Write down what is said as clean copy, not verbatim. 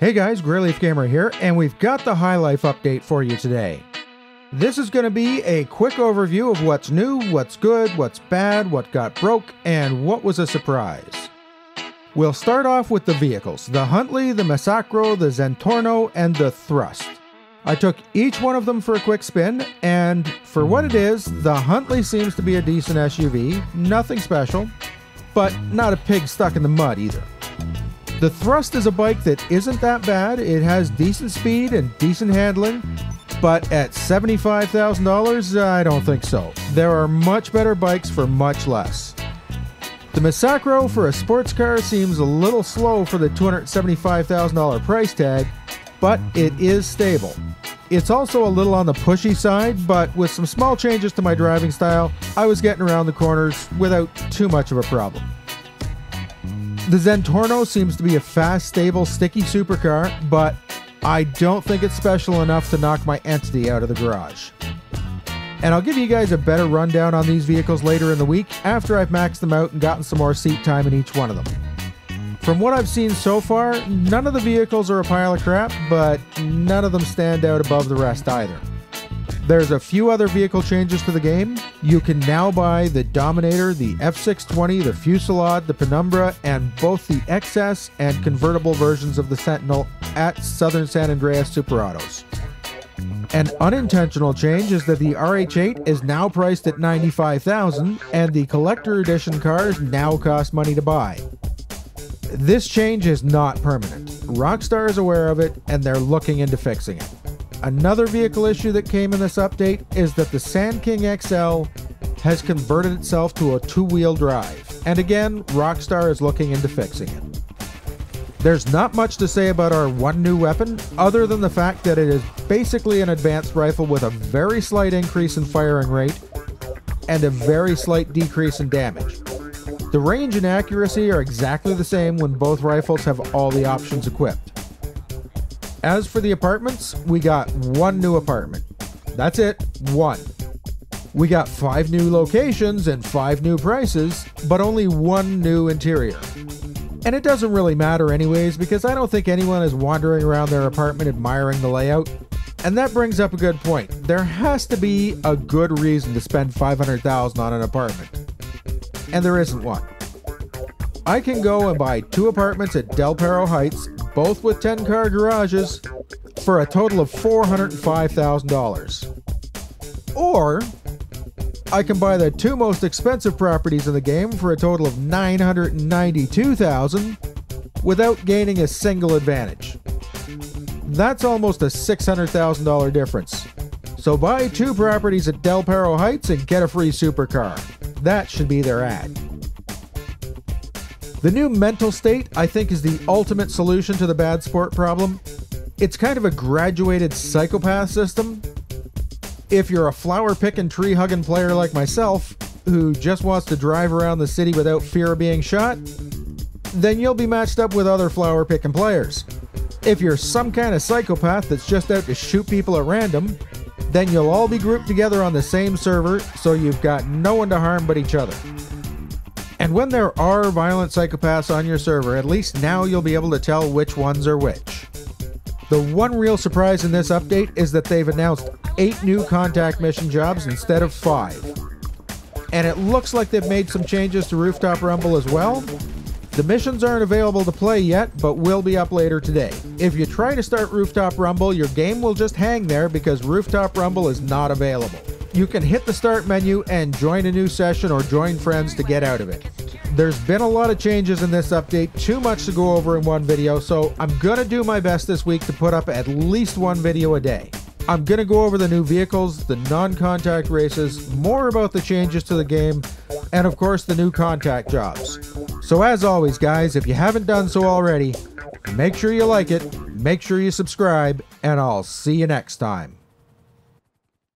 Hey guys, Greyleaf Gamer here, and we've got the High Life update for you today. This is going to be a quick overview of what's new, what's good, what's bad, what got broke, and what was a surprise. We'll start off with the vehicles, the Huntley, the Massacro, the Zentorno, and the Thrust. I took each one of them for a quick spin, and for what it is, the Huntley seems to be a decent SUV, nothing special, but not a pig stuck in the mud either. The Thrust is a bike that isn't that bad. It has decent speed and decent handling, but at $75,000, I don't think so. There are much better bikes for much less. The Massacro for a sports car seems a little slow for the $275,000 price tag, but it is stable. It's also a little on the pushy side, but with some small changes to my driving style, I was getting around the corners without too much of a problem. The Zentorno seems to be a fast, stable, sticky supercar, but I don't think it's special enough to knock my Entity out of the garage. And I'll give you guys a better rundown on these vehicles later in the week after I've maxed them out and gotten some more seat time in each one of them. From what I've seen so far, none of the vehicles are a pile of crap, but none of them stand out above the rest either. There's a few other vehicle changes to the game. You can now buy the Dominator, the F620, the Fusillade, the Penumbra, and both the XS and convertible versions of the Sentinel at Southern San Andreas Super Autos. An unintentional change is that the RH8 is now priced at $95,000 and the collector edition cars now cost money to buy. This change is not permanent. Rockstar is aware of it and they're looking into fixing it. Another vehicle issue that came in this update is that the Sand King XL has converted itself to a two-wheel drive, and again, Rockstar is looking into fixing it. There's not much to say about our one new weapon, other than the fact that it is basically an advanced rifle with a very slight increase in firing rate and a very slight decrease in damage. The range and accuracy are exactly the same when both rifles have all the options equipped. As for the apartments, we got one new apartment. That's it, one. We got 5 new locations and 5 new prices, but only one new interior. And it doesn't really matter anyways, because I don't think anyone is wandering around their apartment admiring the layout. And that brings up a good point. There has to be a good reason to spend $500,000 on an apartment. And there isn't one. I can go and buy 2 apartments at Del Perro Heights, both with 10-car garages, for a total of $405,000. Or I can buy the 2 most expensive properties in the game for a total of $992,000 without gaining a single advantage. That's almost a $600,000 difference. So buy 2 properties at Del Perro Heights and get a free supercar. That should be their ad. The new mental state, I think, is the ultimate solution to the bad sport problem. It's kind of a graduated psychopath system. If you're a flower-picking, tree-hugging player like myself, who just wants to drive around the city without fear of being shot, then you'll be matched up with other flower-picking players. If you're some kind of psychopath that's just out to shoot people at random, then you'll all be grouped together on the same server, so you've got no one to harm but each other. And when there are violent psychopaths on your server, at least now you'll be able to tell which ones are which. The one real surprise in this update is that they've announced 8 new contact mission jobs instead of 5. And it looks like they've made some changes to Rooftop Rumble as well. The missions aren't available to play yet, but will be up later today. If you try to start Rooftop Rumble, your game will just hang there because Rooftop Rumble is not available. You can hit the start menu and join a new session or join friends to get out of it. There's been a lot of changes in this update, too much to go over in one video, so I'm gonna do my best this week to put up at least one video a day. I'm gonna go over the new vehicles, the non-contact races, more about the changes to the game, and of course the new contact jobs. So as always guys, if you haven't done so already, make sure you like it, make sure you subscribe, and I'll see you next time.